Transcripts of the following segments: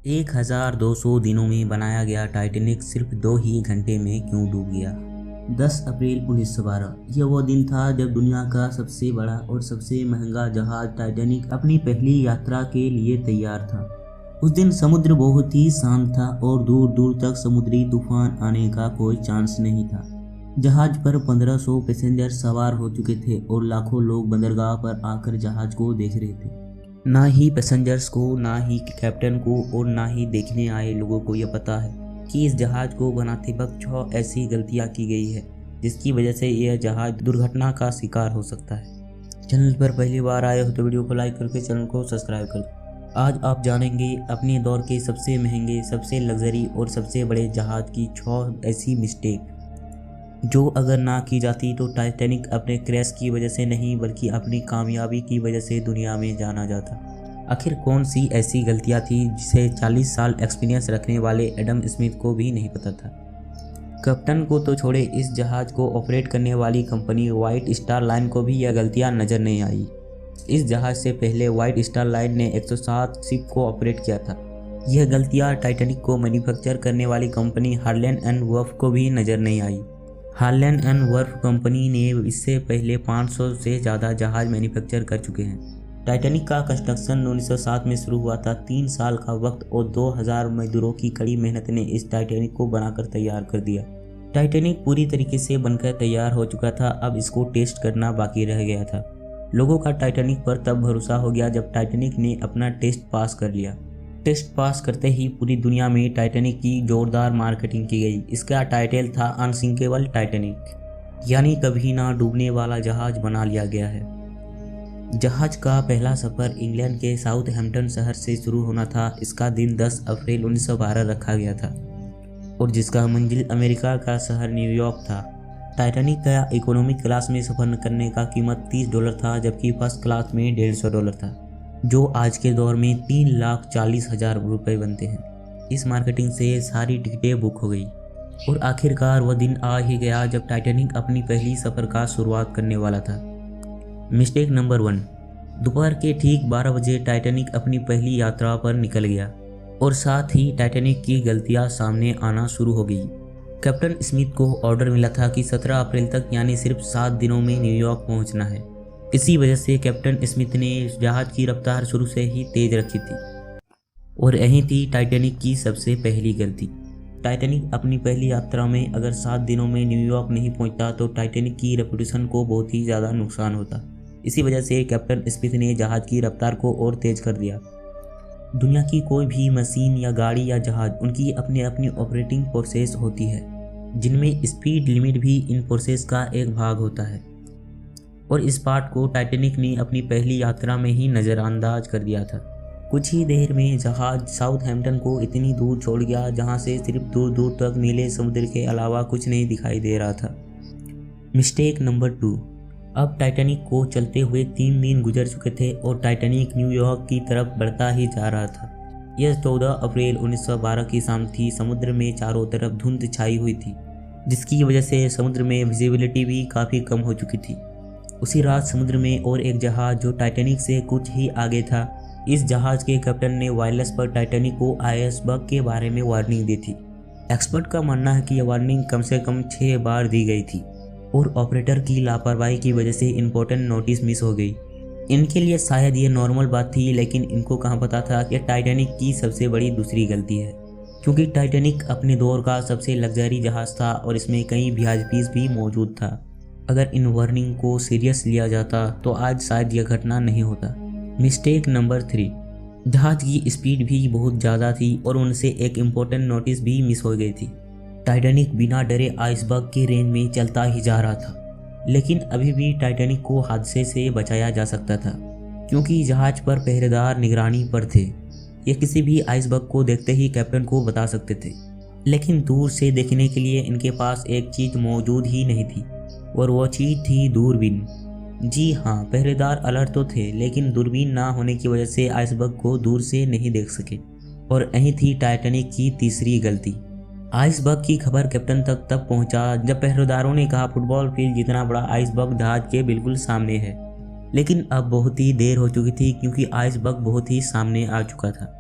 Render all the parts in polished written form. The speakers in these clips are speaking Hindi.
1200 दिनों में बनाया गया टाइटैनिक सिर्फ 2 ही घंटे में क्यों डूब गया। 10 अप्रैल 1912 यह वो दिन था जब दुनिया का सबसे बड़ा और सबसे महंगा जहाज टाइटैनिक अपनी पहली यात्रा के लिए तैयार था। उस दिन समुद्र बहुत ही शांत था और दूर दूर तक समुद्री तूफान आने का कोई चांस नहीं था। जहाज पर 1500 पैसेंजर सवार हो चुके थे और लाखों लोग बंदरगाह पर आकर जहाज को देख रहे थे। ना ही पैसेंजर्स को, ना ही कैप्टन को और ना ही देखने आए लोगों को यह पता है कि इस जहाज को बनाते वक्त 6 ऐसी गलतियां की गई है जिसकी वजह से यह जहाज दुर्घटना का शिकार हो सकता है। चैनल पर पहली बार आए हो तो वीडियो को लाइक करके चैनल को सब्सक्राइब कर दो। आज आप जानेंगे अपने दौर के सबसे महंगे, सबसे लग्जरी और सबसे बड़े जहाज की 6 ऐसी मिस्टेक जो अगर ना की जाती तो टाइटैनिक अपने क्रैश की वजह से नहीं बल्कि अपनी कामयाबी की वजह से दुनिया में जाना जाता। आखिर कौन सी ऐसी गलतियां थी जिसे 40 साल एक्सपीरियंस रखने वाले एडम स्मिथ को भी नहीं पता था। कैप्टन को तो छोड़े, इस जहाज को ऑपरेट करने वाली कंपनी व्हाइट स्टार लाइन को भी यह गलतियां नज़र नहीं आई। इस जहाज से पहले व्हाइट स्टार लाइन ने 107 शिप को ऑपरेट किया था। यह गलतियाँ टाइटैनिक को मैन्युफैक्चर करने वाली कंपनी हार्लैंड एंड वर्फ को भी नज़र नहीं आई। हार्लैंड एंड वर्फ कंपनी ने इससे पहले 500 से ज़्यादा जहाज मैन्युफैक्चर कर चुके हैं। टाइटैनिक का कंस्ट्रक्शन 1907 में शुरू हुआ था। 3 साल का वक्त और 2000 मजदूरों की कड़ी मेहनत ने इस टाइटैनिक को बनाकर तैयार कर दिया। टाइटैनिक पूरी तरीके से बनकर तैयार हो चुका था, अब इसको टेस्ट करना बाकी रह गया था। लोगों का टाइटैनिक पर तब भरोसा हो गया जब टाइटैनिक ने अपना टेस्ट पास कर लिया। टेस्ट पास करते ही पूरी दुनिया में टाइटैनिक की जोरदार मार्केटिंग की गई। इसका टाइटल था अनसिंकेबल टाइटैनिक, यानी कभी ना डूबने वाला जहाज बना लिया गया है। जहाज का पहला सफ़र इंग्लैंड के साउथहैम्पटन शहर से शुरू होना था। इसका दिन 10 अप्रैल 1912 रखा गया था और जिसका मंजिल अमेरिका का शहर न्यूयॉर्क था। टाइटैनिक का इकोनॉमिक क्लास में सफ़र करने का कीमत $30 था, जबकि फर्स्ट क्लास में $150 था, जो आज के दौर में 3,40,000 रुपये बनते हैं। इस मार्केटिंग से सारी टिकटें बुक हो गई और आखिरकार वह दिन आ ही गया जब टाइटैनिक अपनी पहली सफ़र का शुरुआत करने वाला था। Mistake number 1। दोपहर के ठीक 12 बजे टाइटैनिक अपनी पहली यात्रा पर निकल गया और साथ ही टाइटैनिक की गलतियां सामने आना शुरू हो गई। कैप्टन स्मिथ को ऑर्डर मिला था कि 17 अप्रैल तक यानी सिर्फ 7 दिनों में न्यूयॉर्क पहुंचना है। इसी वजह से कैप्टन स्मिथ ने जहाज की रफ्तार शुरू से ही तेज रखी थी और यही थी टाइटैनिक की सबसे पहली गलती। टाइटैनिक अपनी पहली यात्रा में अगर 7 दिनों में न्यूयॉर्क नहीं पहुंचता तो टाइटैनिक की रेपुटेशन को बहुत ही ज़्यादा नुकसान होता। इसी वजह से कैप्टन स्मिथ ने जहाज की रफ्तार को और तेज कर दिया। दुनिया की कोई भी मशीन या गाड़ी या जहाज, उनकी अपनी अपनी ऑपरेटिंग प्रोसेस होती है, जिनमें स्पीड लिमिट भी इन प्रोसेस का एक भाग होता है और इस पार्ट को टाइटैनिक ने अपनी पहली यात्रा में ही नज़रअंदाज कर दिया था। कुछ ही देर में जहाज साउथहैम्पटन को इतनी दूर छोड़ गया जहां से सिर्फ दूर दूर तक नीले समुद्र के अलावा कुछ नहीं दिखाई दे रहा था। Mistake number 2। अब टाइटैनिक को चलते हुए 3 दिन गुजर चुके थे और टाइटैनिक न्यूयॉर्क की तरफ बढ़ता ही जा रहा था। यह 14 अप्रैल 1912 की शाम थी। समुद्र में चारों तरफ धुंध छाई हुई थी, जिसकी वजह से समुद्र में विजिबिलिटी भी काफ़ी कम हो चुकी थी। उसी रात समुद्र में और एक जहाज जो टाइटैनिक से कुछ ही आगे था, इस जहाज के कैप्टन ने वायरलेस पर टाइटैनिक को आइसबर्ग के बारे में वार्निंग दी थी। एक्सपर्ट का मानना है कि यह वार्निंग कम से कम 6 बार दी गई थी और ऑपरेटर की लापरवाही की वजह से इंपॉर्टेंट नोटिस मिस हो गई। इनके लिए शायद ये नॉर्मल बात थी, लेकिन इनको कहाँ पता था कि टाइटैनिक की सबसे बड़ी दूसरी गलती है, क्योंकि टाइटैनिक अपने दौर का सबसे लग्जरी जहाज था और इसमें कई वीआईपीज़ भी मौजूद था। अगर इन वार्निंग को सीरियस लिया जाता तो आज शायद यह घटना नहीं होता। Mistake number 3। जहाज की स्पीड भी बहुत ज़्यादा थी और उनसे एक इम्पोर्टेंट नोटिस भी मिस हो गई थी। टाइटैनिक बिना डरे आइसबर्ग के रेंज में चलता ही जा रहा था, लेकिन अभी भी टाइटैनिक को हादसे से बचाया जा सकता था, क्योंकि जहाज पर पहरेदार निगरानी पर थे। ये किसी भी आइसबर्ग को देखते ही कैप्टन को बता सकते थे, लेकिन दूर से देखने के लिए इनके पास एक चीज़ मौजूद ही नहीं थी और वो चीज़ थी दूरबीन। जी हाँ, पहरेदार अलर्ट तो थे, लेकिन दूरबीन ना होने की वजह से आइसबर्ग को दूर से नहीं देख सके और यही थी टाइटैनिक की तीसरी गलती। आइसबर्ग की खबर कैप्टन तक तब पहुंचा जब पहरेदारों ने कहा फुटबॉल फील्ड जितना बड़ा आइसबर्ग जहाज के बिल्कुल सामने है। लेकिन अब बहुत ही देर हो चुकी थी, क्योंकि आइसबर्ग बहुत ही सामने आ चुका था।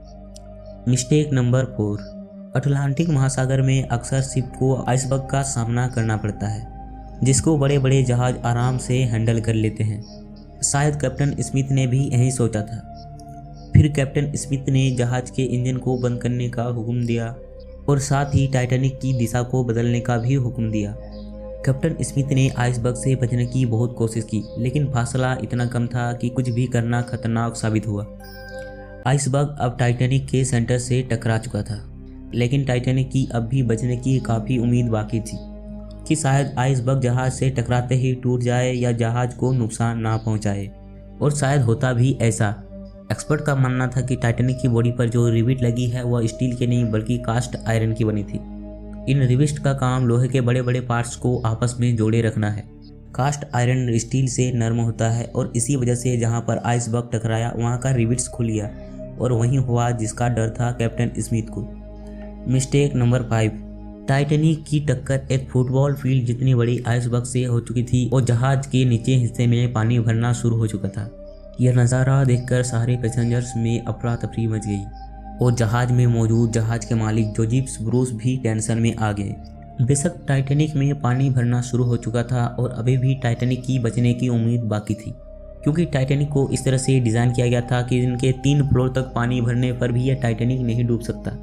Mistake number 4। अटलांटिक महासागर में अक्सर शिप को आइसबर्ग का सामना करना पड़ता है, जिसको बड़े बड़े जहाज आराम से हैंडल कर लेते हैं। शायद कैप्टन स्मिथ ने भी यही सोचा था। फिर कैप्टन स्मिथ ने जहाज के इंजन को बंद करने का हुक्म दिया और साथ ही टाइटैनिक की दिशा को बदलने का भी हुक्म दिया। कैप्टन स्मिथ ने आइसबर्ग से बचने की बहुत कोशिश की, लेकिन फासला इतना कम था कि कुछ भी करना खतरनाक साबित हुआ। आइसबर्ग अब टाइटैनिक के सेंटर से टकरा चुका था, लेकिन टाइटैनिक की अब भी बचने की काफ़ी उम्मीद बाकी थी कि शायद आइसबर्ग जहाज से टकराते ही टूट जाए या जहाज को नुकसान ना पहुंचाए। और शायद होता भी ऐसा। एक्सपर्ट का मानना था कि टाइटैनिक की बॉडी पर जो रिविट लगी है वह स्टील के नहीं बल्कि कास्ट आयरन की बनी थी। इन रिविट का काम लोहे के बड़े बड़े पार्ट्स को आपस में जोड़े रखना है। कास्ट आयरन स्टील से नरम होता है और इसी वजह से जहां पर आइसबर्ग टकराया वहां का रिविट्स खुल गया और वहीं हुआ जिसका डर था कैप्टन स्मिथ को। Mistake number 5। टाइटैनिक की टक्कर एक फुटबॉल फील्ड जितनी बड़ी आइसबर्ग से हो चुकी थी और जहाज के नीचे हिस्से में पानी भरना शुरू हो चुका था। यह नज़ारा देखकर सारे पैसेंजर्स में अफरा तफरी मच गई और जहाज में मौजूद जहाज के मालिक जोसेफ ब्रूस भी टेंशन में आ गए। बेशक टाइटैनिक में पानी भरना शुरू हो चुका था और अभी भी टाइटैनिक की बचने की उम्मीद बाकी थी, क्योंकि टाइटैनिक को इस तरह से डिज़ाइन किया गया था कि इनके 3 फ्लोर तक पानी भरने पर भी यह टाइटैनिक नहीं डूब सकता।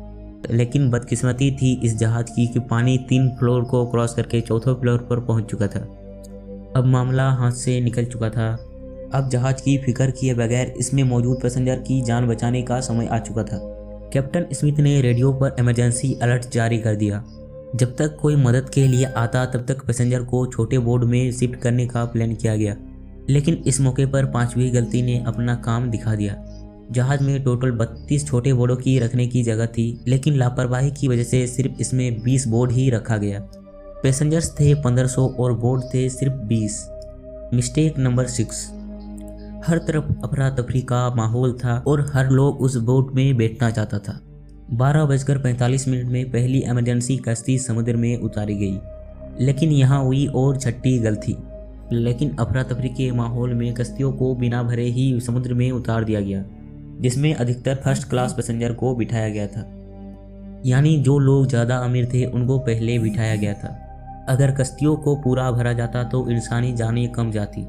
लेकिन बदकिस्मती थी इस जहाज की कि पानी 3 फ्लोर को क्रॉस करके 4थे फ्लोर पर पहुंच चुका था। अब मामला हाथ से निकल चुका था। अब जहाज की फिक्र किए बगैर इसमें मौजूद पैसेंजर की जान बचाने का समय आ चुका था। कैप्टन स्मिथ ने रेडियो पर इमरजेंसी अलर्ट जारी कर दिया। जब तक कोई मदद के लिए आता तब तक पैसेंजर को छोटे बोर्ड में शिफ्ट करने का प्लान किया गया, लेकिन इस मौके पर 5वीं गलती ने अपना काम दिखा दिया। जहाज में टोटल 32 छोटे बोर्डों की रखने की जगह थी, लेकिन लापरवाही की वजह से सिर्फ इसमें 20 बोर्ड ही रखा गया। पैसेंजर्स थे 1500 और बोर्ड थे सिर्फ 20। Mistake number 6। हर तरफ अफरा तफरी का माहौल था और हर लोग उस बोट में बैठना चाहता था। 12:45 में पहली इमरजेंसी कश्ती समुद्र में उतारी गई, लेकिन यहाँ हुई और छठी गलती। लेकिन अफरा तफरी के माहौल में कश्तियों को बिना भरे ही समुद्र में उतार दिया गया, जिसमें अधिकतर फर्स्ट क्लास पैसेंजर को बिठाया गया था। यानी जो लोग ज़्यादा अमीर थे उनको पहले बिठाया गया था। अगर कश्तियों को पूरा भरा जाता तो इंसानी जानें कम जाती।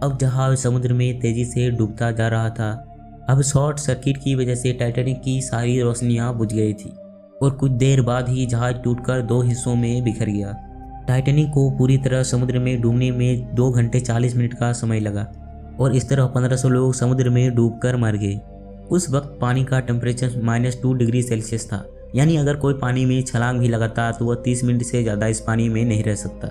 अब जहाज समुद्र में तेजी से डूबता जा रहा था। अब शॉर्ट सर्किट की वजह से टाइटैनिक की सारी रोशनियां बुझ गई थी और कुछ देर बाद ही जहाज टूटकर 2 हिस्सों में बिखर गया। टाइटैनिक को पूरी तरह समुद्र में डूबने में 2 घंटे 40 मिनट का समय लगा और इस तरह 1500 लोग समुद्र में डूबकर मर गए। उस वक्त पानी का टेम्परेचर -2 डिग्री सेल्सियस था, यानी अगर कोई पानी में छलांग भी लगाता तो वह 30 मिनट से ज़्यादा इस पानी में नहीं रह सकता।